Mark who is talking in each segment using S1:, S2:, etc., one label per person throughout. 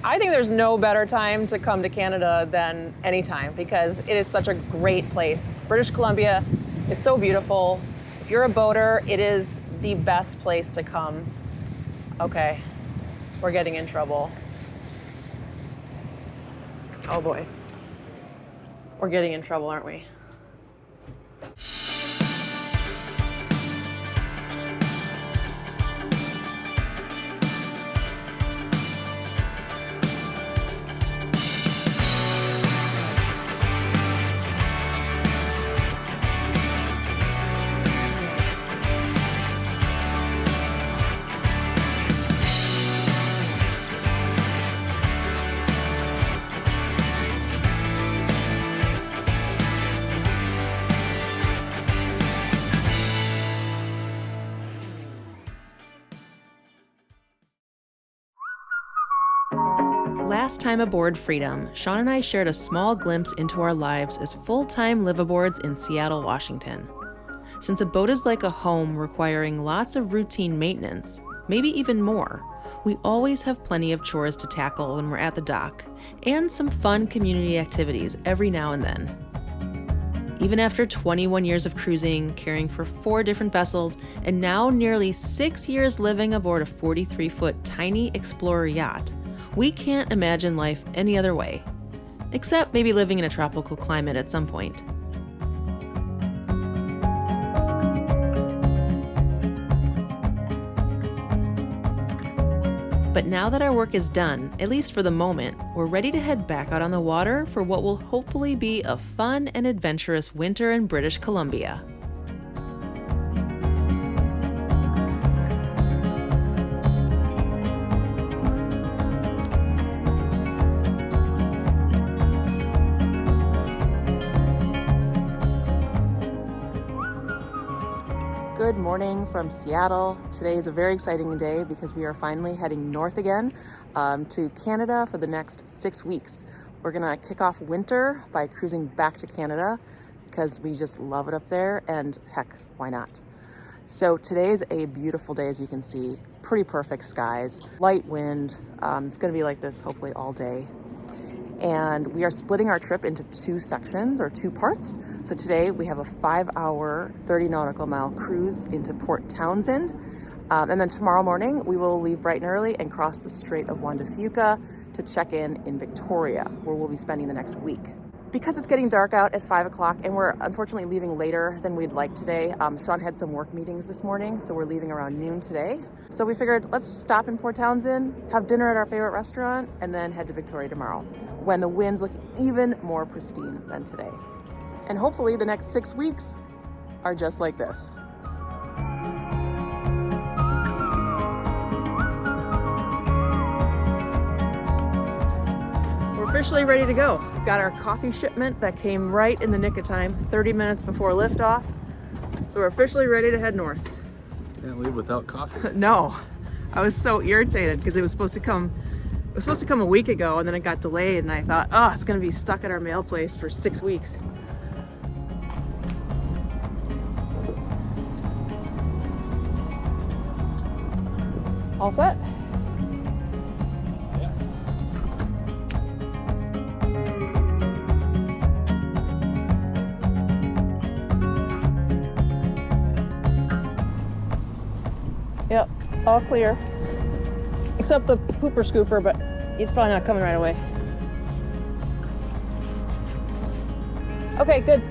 S1: I think there's no better time to come to Canada than any time because it is such a great place. British Columbia is so beautiful. If you're a boater, it is the best place to come. Okay, we're getting in trouble. Oh boy. We're getting in trouble, aren't we?
S2: Last time aboard Freedom, Sean and I shared a small glimpse into our lives as full-time liveaboards in Seattle, Washington. Since a boat is like a home requiring lots of routine maintenance, maybe even more, we always have plenty of chores to tackle when we're at the dock, and some fun community activities every now and then. Even after 21 years of cruising, caring for 4 different vessels, and now nearly 6 years living aboard a 43-foot tiny Explorer yacht, we can't imagine life any other way, except maybe living in a tropical climate at some point. But now that our work is done, at least for the moment, we're ready to head back out on the water for what will hopefully be a fun and adventurous winter in British Columbia. Good morning from Seattle. Today is a very exciting day because we are finally heading north again to Canada for the next 6 weeks. We're gonna kick off winter by cruising back to Canada because we just love it up there, and heck, why not? So today is a beautiful day, as you can see. Pretty perfect skies, light wind. It's gonna be like this hopefully all day. And we are splitting our trip into 2 sections or 2 parts. So today we have a 5-hour, 30 nautical mile cruise into Port Townsend. And then tomorrow morning we will leave bright and early and cross the Strait of Juan de Fuca to check in Victoria, where we'll be spending the next week. Because it's getting dark out at 5 o'clock and we're unfortunately leaving later than we'd like today, Sean had some work meetings this morning, so we're leaving around noon today. So we figured let's stop in Port Townsend, have dinner at our favorite restaurant, and then head to Victoria tomorrow, when the winds look even more pristine than today. And hopefully the next 6 weeks are just like this. We're officially ready to go. We've got our coffee shipment that came right in the nick of time, 30 minutes before liftoff. So we're officially ready to head north.
S3: Can't leave without coffee.
S2: No, I was so irritated because it was supposed to come a week ago, and then it got delayed, and I thought, oh, it's gonna be stuck at our mail place for 6 weeks. All set?
S3: Yeah.
S1: Yep, all clear. Except the pooper scooper, but he's probably not coming right away. Okay, good.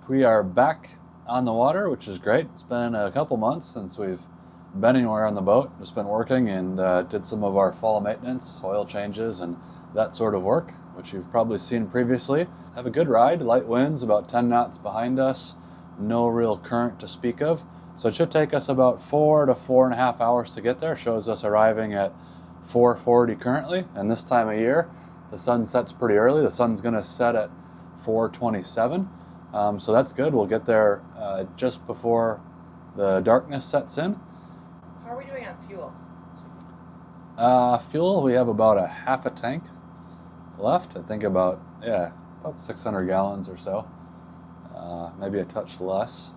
S3: We are back on the water, which is great. It's been a couple months since we've been anywhere on the boat. Just been working and did some of our fall maintenance, oil changes, and that sort of work, which you've probably seen previously. Have a good ride, light winds, about 10 knots behind us, no real current to speak of. So it should take us about 4 to 4.5 hours to get there. Shows us arriving at 4:40 currently, and this time of year, the sun sets pretty early. The sun's gonna set at 4:27. So that's good. We'll get there just before the darkness sets in.
S1: How are we doing on fuel?
S3: Fuel, we have about a half a tank left. I think about 600 gallons or so. Maybe a touch less.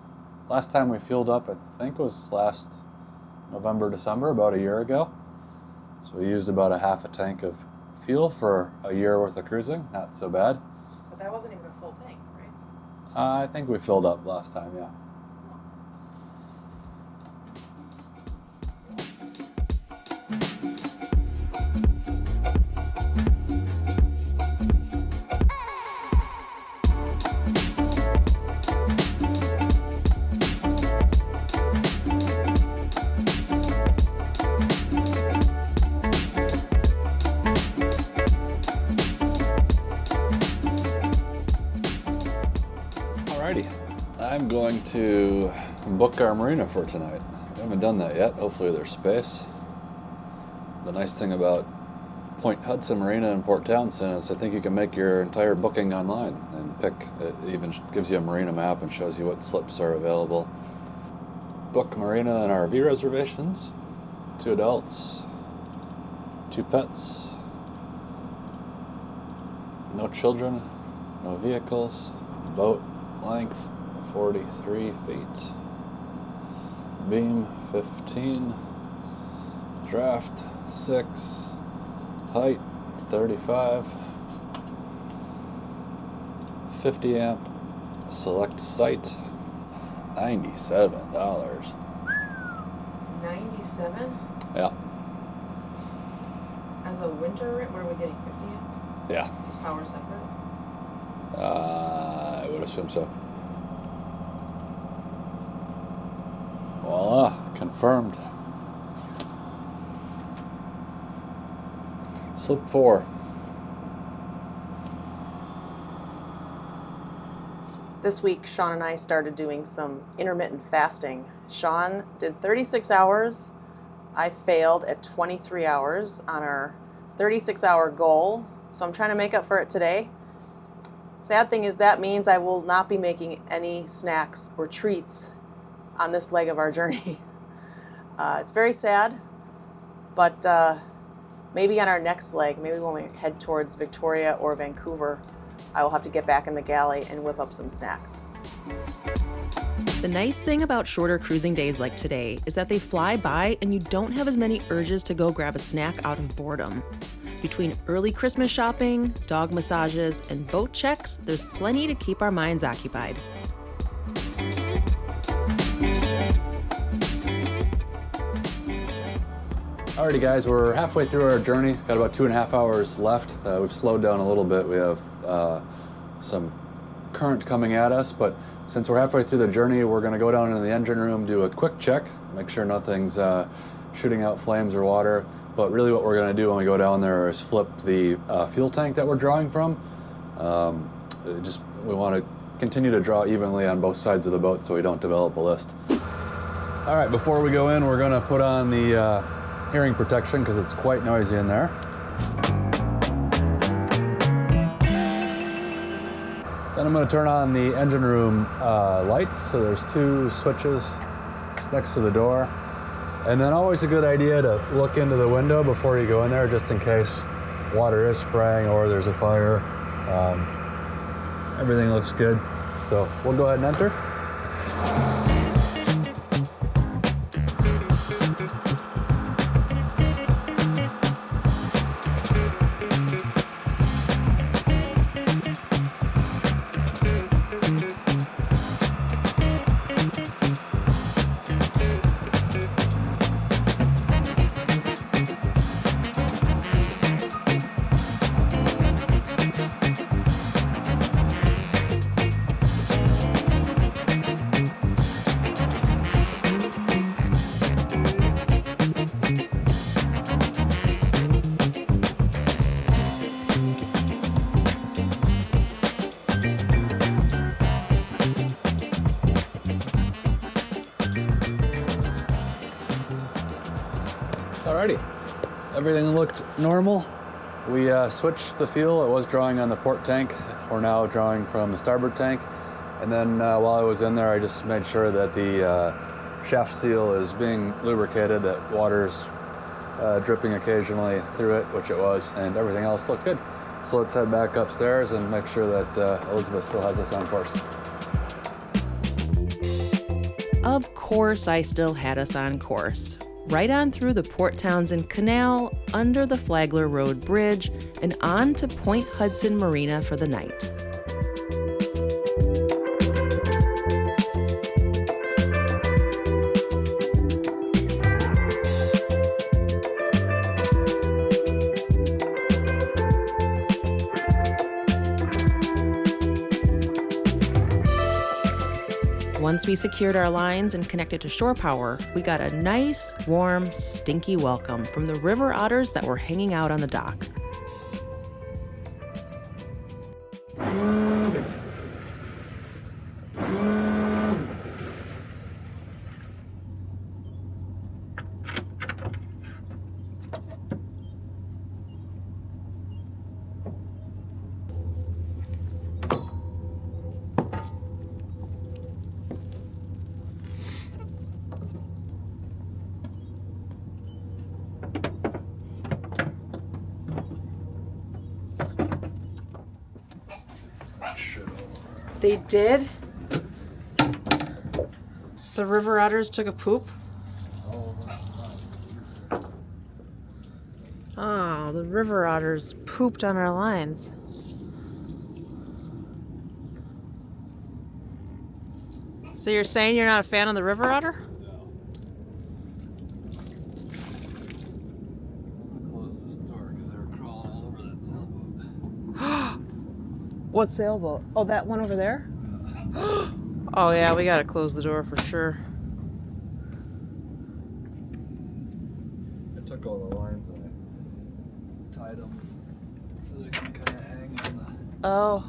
S3: Last time we fueled up, I think, was last November, December, about a year ago. So we used about a half a tank of fuel for a year worth of cruising. Not so bad.
S1: But that wasn't even a full tank, right?
S3: I think we filled up last time, yeah. I'm going to book our marina for tonight. We haven't done that yet. Hopefully there's space. The nice thing about Point Hudson Marina in Port Townsend is I think you can make your entire booking online and pick. It even gives you a marina map and shows you what slips are available. Book marina and RV reservations. 2 adults, 2 pets, no children, no vehicles, boat length 43 feet, beam 15, draft 6, height 35, 50 amp, select site, $97.
S1: 97?
S3: Yeah.
S1: As a winter rate, what are we getting, 50 amp?
S3: Yeah.
S1: Is power separate?
S3: I would assume so. Voila, confirmed. Slip 4.
S2: This week, Sean and I started doing some intermittent fasting. Sean did 36 hours. I failed at 23 hours on our 36-hour goal, so I'm trying to make up for it today. Sad thing is that means I will not be making any snacks or treats on this leg of our journey. It's very sad, but maybe on our next leg, maybe when we head towards Victoria or Vancouver, I will have to get back in the galley and whip up some snacks.
S4: The nice thing about shorter cruising days like today is that they fly by and you don't have as many urges to go grab a snack out of boredom. Between early Christmas shopping, dog massages, and boat checks, there's plenty to keep our minds occupied.
S3: Alrighty guys, we're halfway through our journey. Got about 2.5 hours left. We've slowed down a little bit. We have some current coming at us, but since we're halfway through the journey, we're gonna go down into the engine room, do a quick check, make sure nothing's shooting out flames or water. But really what we're gonna do when we go down there is flip the fuel tank that we're drawing from. We wanna continue to draw evenly on both sides of the boat so we don't develop a list. All right, before we go in, we're gonna put on the hearing protection because it's quite noisy in there. Then I'm going to turn on the engine room lights. So there's 2 switches next to the door. And then always a good idea to look into the window before you go in there, just in case water is spraying or there's a fire. Everything looks good. So we'll go ahead and enter. everything looked normal. We switched the fuel. It was drawing on the port tank. We're now drawing from the starboard tank. And then while I was in there, I just made sure that the shaft seal is being lubricated, that water's dripping occasionally through it, which it was, and everything else looked good. So let's head back upstairs and make sure that Elizabeth still has us on course.
S4: Of course, I still had us on course. Right on through the Port Townsend Canal, under the Flagler Road Bridge, and on to Point Hudson Marina for the night. Once we secured our lines and connected to shore power, we got a nice, warm, stinky welcome from the river otters that were hanging out on the dock. They did? The river otters took a poop? Oh, the river otters pooped on our lines. So you're saying you're not a fan of the river otter?
S3: Close this door because they were crawling all over that sailboat.
S4: What sailboat? Oh, that one over there? Oh yeah, we gotta close the door for sure.
S3: I took all the lines and I tied them so they can kind of hang on
S4: Oh.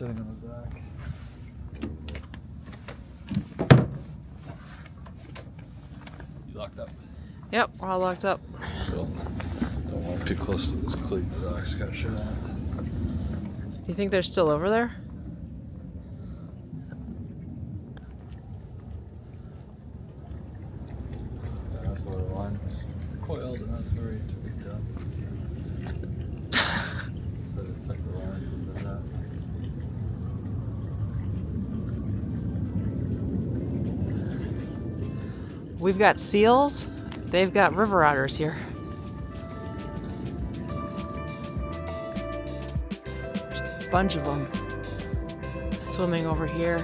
S3: sitting on the dock. You locked up.
S4: Yep, we're all locked up.
S3: Cool. Don't walk too close to this cleat. The dock's got shit on it.
S4: Do you think they're still over there?
S3: Yeah, that's where the line was coiled and that's where he tweaked up. So I just took the lines and did that.
S4: We've got seals. They've got river otters here. Just a bunch of them swimming over here.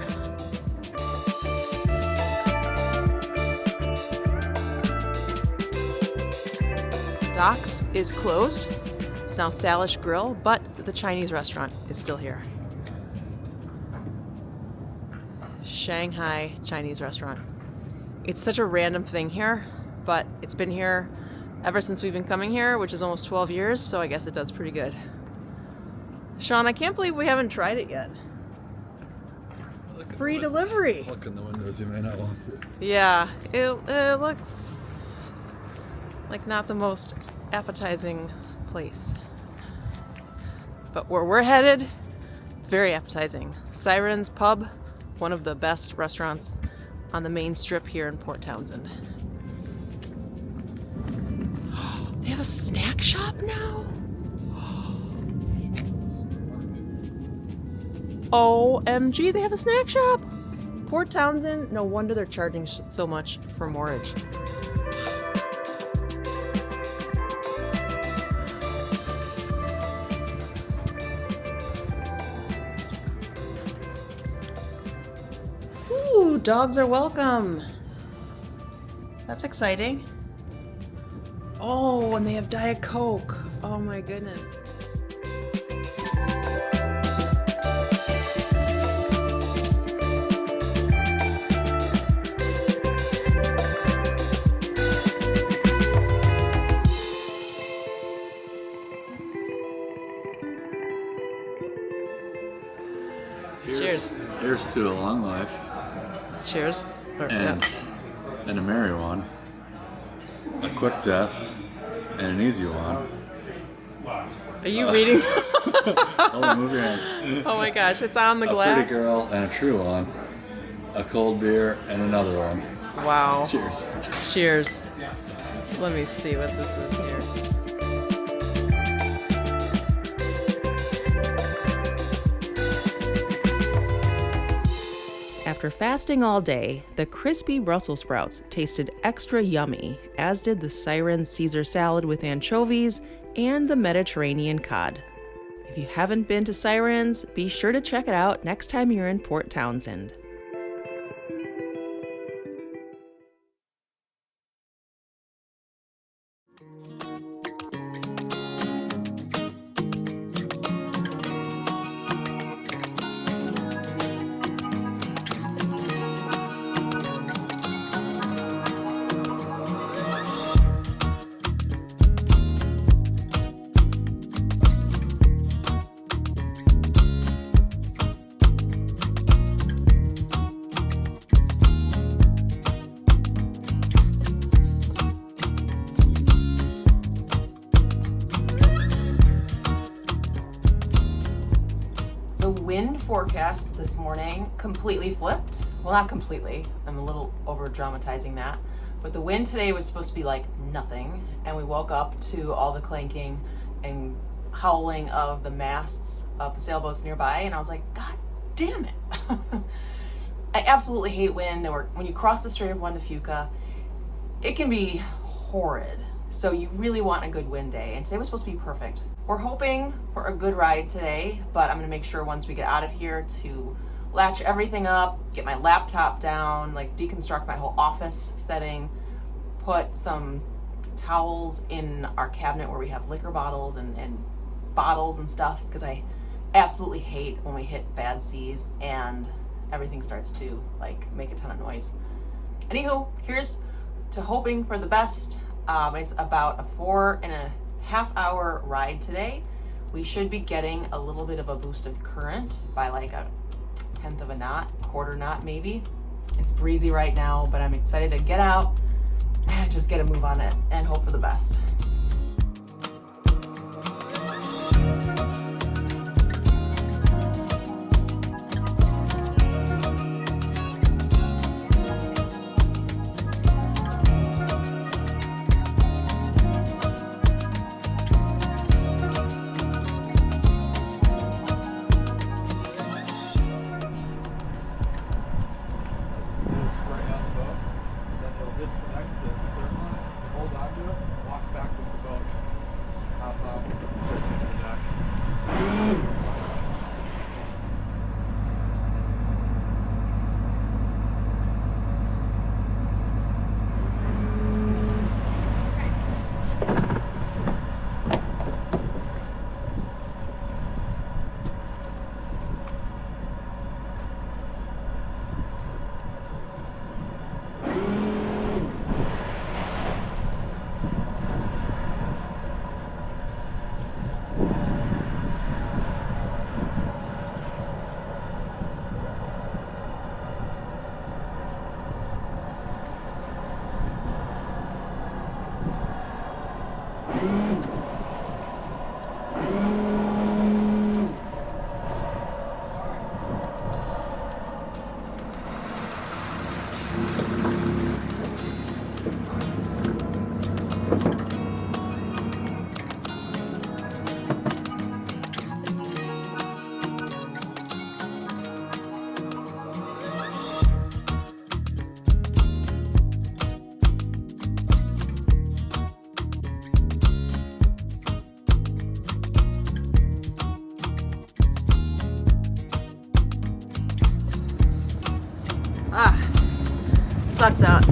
S4: Docks is closed. It's now Salish Grill, but the Chinese restaurant is still here. Shanghai Chinese restaurant. It's such a random thing here, but it's been here ever since we've been coming here, which is almost 12 years, so I guess it does pretty good. Sean, I can't believe we haven't tried it yet. Free delivery.
S3: Look in the windows, you may not want to.
S4: Yeah, it looks like not the most appetizing place. But where we're headed, it's very appetizing. Siren's Pub, one of the best restaurants on the main strip here in Port Townsend. They have a snack shop now? OMG, they have a snack shop! Port Townsend, no wonder they're charging so much for moorage. Ooh, dogs are welcome. That's exciting. Oh, and they have Diet Coke. Oh my goodness. Cheers.
S3: Here's to a long life.
S4: Cheers.
S3: And and a merry one, a quick death, and an easy one.
S1: Are you reading?
S3: Oh, move your hands.
S1: Oh my gosh, it's on the
S3: A
S1: glass.
S3: pretty girl and a true one, a cold beer and another one.
S1: Wow.
S3: Cheers.
S1: Cheers. Let me see what this is here.
S4: After fasting all day, the crispy Brussels sprouts tasted extra yummy, as did the Siren Caesar salad with anchovies and the Mediterranean cod. If you haven't been to Siren's, be sure to check it out next time you're in Port Townsend.
S2: The wind forecast this morning completely flipped. Well, not completely. I'm a little over dramatizing that. But the wind today was supposed to be like nothing. And we woke up to all the clanking and howling of the masts of the sailboats nearby. And I was like, God damn it. I absolutely hate wind. When you cross the Strait of Juan de Fuca, it can be horrid. So you really want a good wind day. And today was supposed to be perfect. We're hoping for a good ride today, but I'm gonna make sure once we get out of here to latch everything up, get my laptop down, like deconstruct my whole office setting, put some towels in our cabinet where we have liquor bottles and bottles and stuff, because I absolutely hate when we hit bad seas and everything starts to like make a ton of noise. Anywho, here's to hoping for the best. It's about a 4.5 hour ride today. We should be getting a little bit of a boost of current by like a 1/10 of a knot, quarter knot maybe. It's breezy right now, but I'm excited to get out and just get a move on it and hope for the best. Sucks out.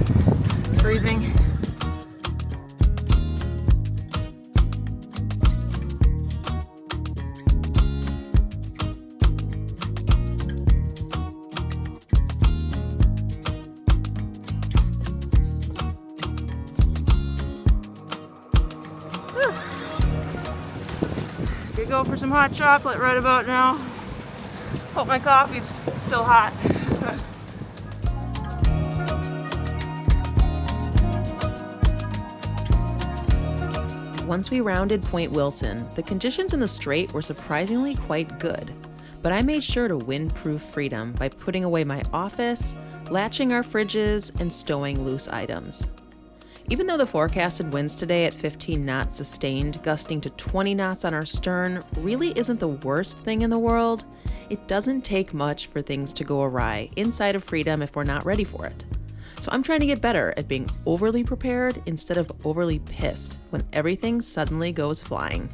S2: Freezing. Could go for some hot chocolate right about now. Hope my coffee's still hot.
S4: Once we rounded Point Wilson, the conditions in the strait were surprisingly quite good. But I made sure to windproof freedom by putting away my office, latching our fridges, and stowing loose items. Even though the forecasted winds today at 15 knots sustained, gusting to 20 knots on our stern, really isn't the worst thing in the world, it doesn't take much for things to go awry inside of freedom if we're not ready for it. So I'm trying to get better at being overly prepared instead of overly pissed when everything suddenly goes flying.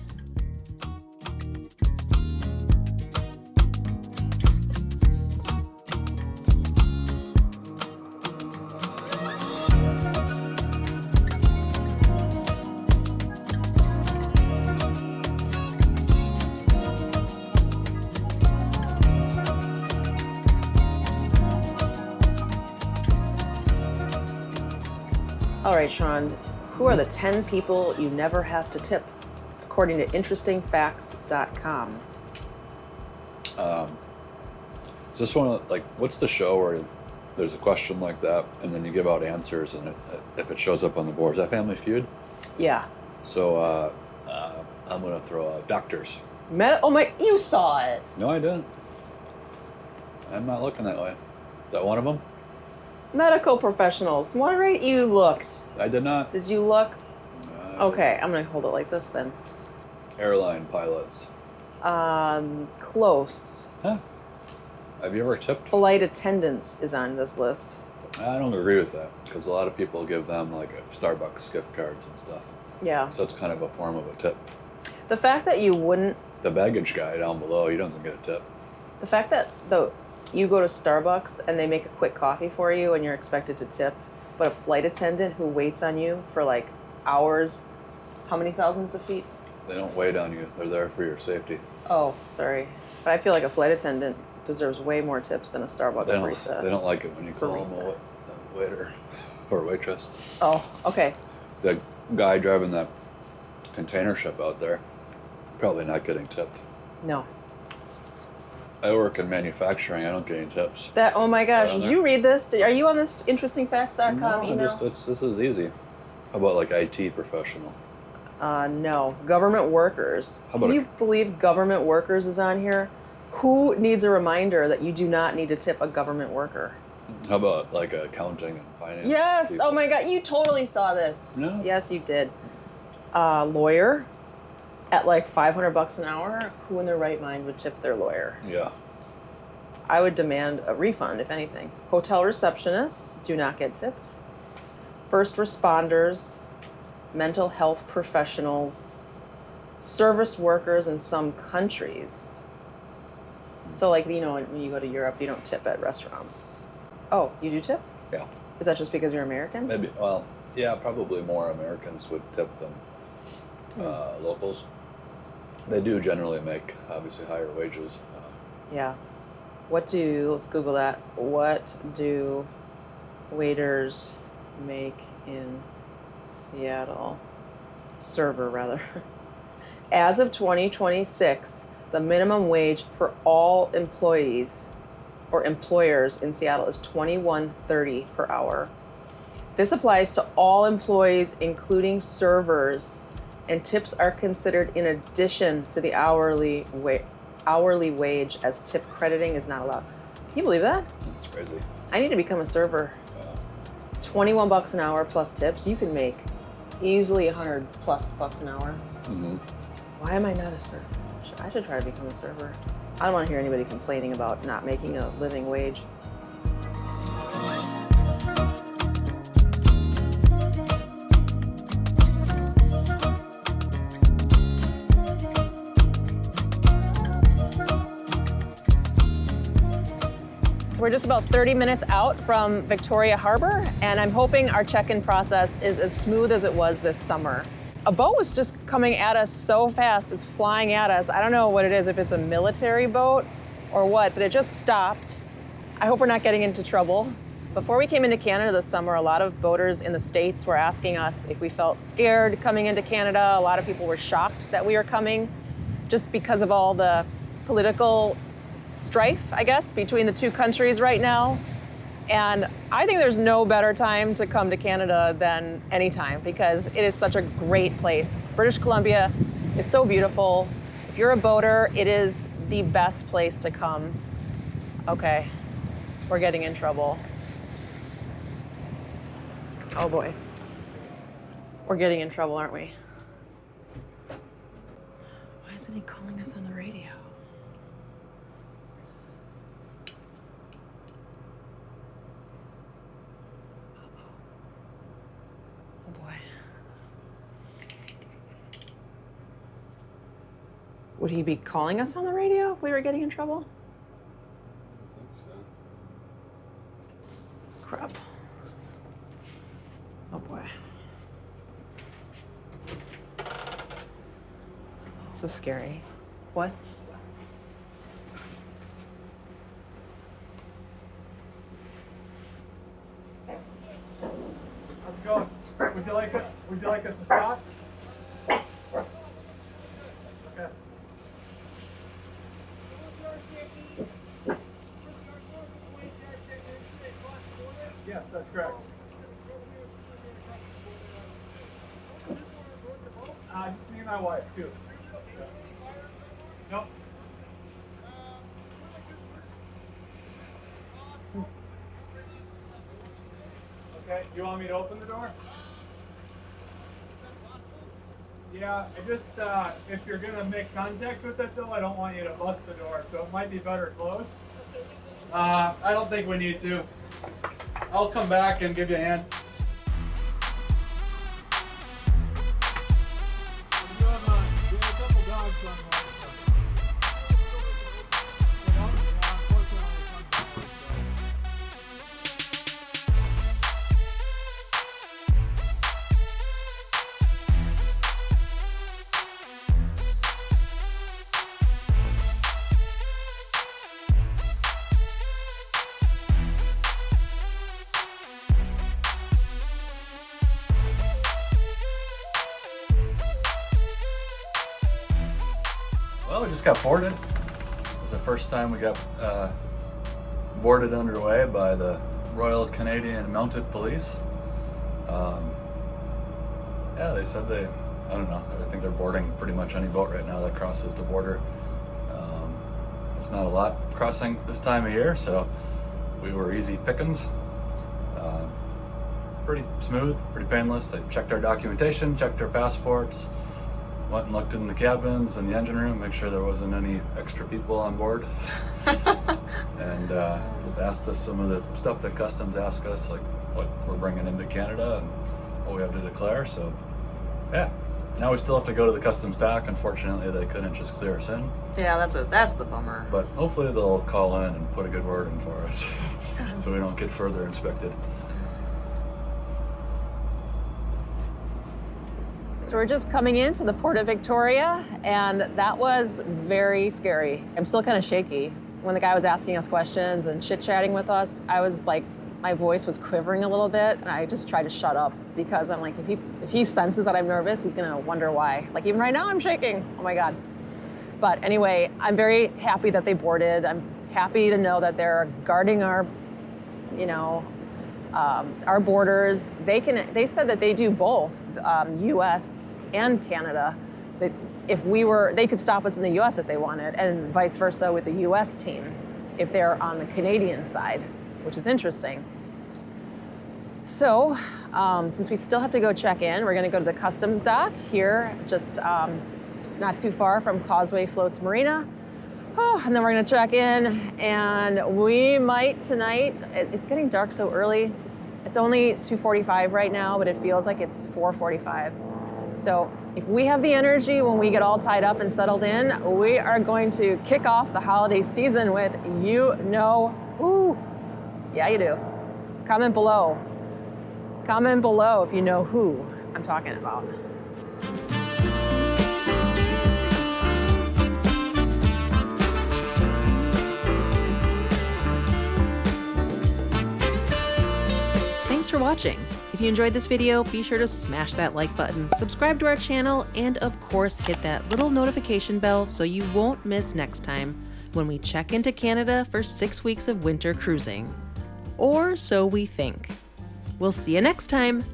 S1: All right, Sean, who are the 10 people you never have to tip, according to interestingfacts.com?
S3: Is this one like, what's the show where there's a question like that and then you give out answers and if it shows up on the board? Is that Family Feud?
S1: Yeah.
S3: So I'm going to throw out doctors.
S1: Oh my, you saw it.
S3: No, I didn't. I'm not looking that way. Is that one of them?
S1: Medical professionals. Why right you looked?
S3: I did not.
S1: Did you look? Okay, I'm going to hold it like this then.
S3: Airline pilots.
S1: Close.
S3: Huh? Have you ever tipped?
S1: Flight attendants is on this list.
S3: I don't agree with that because a lot of people give them like a Starbucks gift cards and stuff.
S1: Yeah.
S3: So it's kind of a form of a tip.
S1: The fact that you wouldn't...
S3: The baggage guy down below, he doesn't get a tip.
S1: The fact that you go to Starbucks and they make a quick coffee for you and you're expected to tip, but a flight attendant who waits on you for like hours, how many thousands of feet?
S3: They don't wait on you. They're there for your safety.
S1: Oh, sorry. But I feel like a flight attendant deserves way more tips than a Starbucks barista.
S3: They don't like it when you call them a waiter or waitress.
S1: Oh, okay.
S3: The guy driving that container ship out there, probably not getting tipped.
S1: No.
S3: I work in manufacturing. I don't get any tips.
S1: Oh my gosh, did you read this? Are you on this interestingfacts.com email?
S3: This is easy. How about like IT professional?
S1: No. Government workers.
S3: How about
S1: Can you believe government workers is on here? Who needs a reminder that you do not need to tip a government worker?
S3: How about like accounting and finance?
S1: Yes.
S3: people?
S1: Oh my God, you totally saw this.
S3: No.
S1: Yes, you did. Lawyer at like $500 an hour. Who in their right mind would tip their lawyer?
S3: Yeah.
S1: I would demand a refund, if anything. Hotel receptionists do not get tipped. First responders, mental health professionals, service workers in some countries. So like, you know, when you go to Europe, you don't tip at restaurants. Oh, you do tip?
S3: Yeah.
S1: Is that just because you're American?
S3: Maybe. Well, yeah. Probably more Americans would tip than locals. They do generally make obviously higher wages.
S1: Yeah. Let's Google that. What do waiters make in Seattle? Server, rather. As of 2026, the minimum wage for all employees or employers in Seattle is $21.30 per hour. This applies to all employees, including servers, and tips are considered in addition to the hourly wage, as tip crediting is not allowed. Can you believe that?
S3: That's crazy.
S1: I need to become a server.
S3: Yeah.
S1: $21 an hour plus tips. You can make easily $100+ an hour.
S3: Mm-hmm.
S1: Why am I not a server? I should try to become a server. I don't want to hear anybody complaining about not making a living wage. So we're just about 30 minutes out from Victoria Harbor, and I'm hoping our check-in process is as smooth as it was this summer. A boat was just coming at us so fast, it's flying at us. I don't know what it is, if it's a military boat or what, but it just stopped. I hope we're not getting into trouble. Before we came into Canada this summer, a lot of boaters in the States were asking us if we felt scared coming into Canada. A lot of people were shocked that we were coming just because of all the political strife, I guess, between the two countries right now. And I think there's no better time to come to Canada than any time because it is such a great place. British Columbia is so beautiful. If you're a boater, it is the best place to come. Okay, we're getting in trouble. Oh boy. We're getting in trouble, aren't we? Why isn't he calling us on the radio? Oh boy. Would he be calling us on the radio if we were getting in trouble?
S3: I think so.
S1: Crap. Oh boy. This is scary. What?
S5: How's it going? Would you like us to stop? Okay. Yes, that's correct. Just me and my wife, too. Nope. Okay, you want me to open the door? Yeah, I just, if you're gonna make contact with it though, I don't want you to bust the door, so it might be better closed. I don't think we need to. I'll come back and give you a hand. We have a couple dogs on the way.
S3: Well, we just got boarded. It was the first time we got boarded underway by the Royal Canadian Mounted Police. Yeah, they said I don't know, I think they're boarding pretty much any boat right now that crosses the border. There's not a lot crossing this time of year, so we were easy pickings. Pretty smooth, pretty painless. They checked our documentation, checked our passports, went and looked in the cabins and the engine room, make sure there wasn't any extra people on board. And just asked us some of the stuff that customs ask us, like what we're bringing into Canada and what we have to declare. So yeah, now we still have to go to the customs dock. Unfortunately, they couldn't just clear us in,
S2: Yeah, that's the bummer.
S3: but hopefully they'll call in and put a good word in for us so we don't get further inspected.
S1: So we're just coming into the Port of Victoria, and that was very scary. I'm still kind of shaky. When the guy was asking us questions and chit-chatting with us, I was like, my voice was quivering a little bit, and I just tried to shut up because I'm like, if he senses that I'm nervous, he's gonna wonder why. Like even right now, I'm shaking. Oh my God. But anyway, I'm very happy that they boarded. I'm happy to know that they're guarding our, our borders. They said that they do both, U.S. and Canada. That they could stop us in the U.S. if they wanted, and vice versa with the U.S. team if they're on the Canadian side, which is interesting. So, since we still have to go check in, we're going to go to the customs dock here, just not too far from Causeway Floats Marina. Oh, and then we're going to check in, and we might tonight. It's getting dark so early. It's only 2:45 right now, but it feels like it's 4:45. So if we have the energy when we get all tied up and settled in, we are going to kick off the holiday season with who. Yeah, you do. Comment below. Comment below if you know who I'm talking about.
S4: Thanks for watching. If you enjoyed this video, be sure to smash that like button, subscribe to our channel, and of course hit that little notification bell so you won't miss next time when we check into Canada for 6 weeks of winter cruising. Or so we think. We'll see you next time.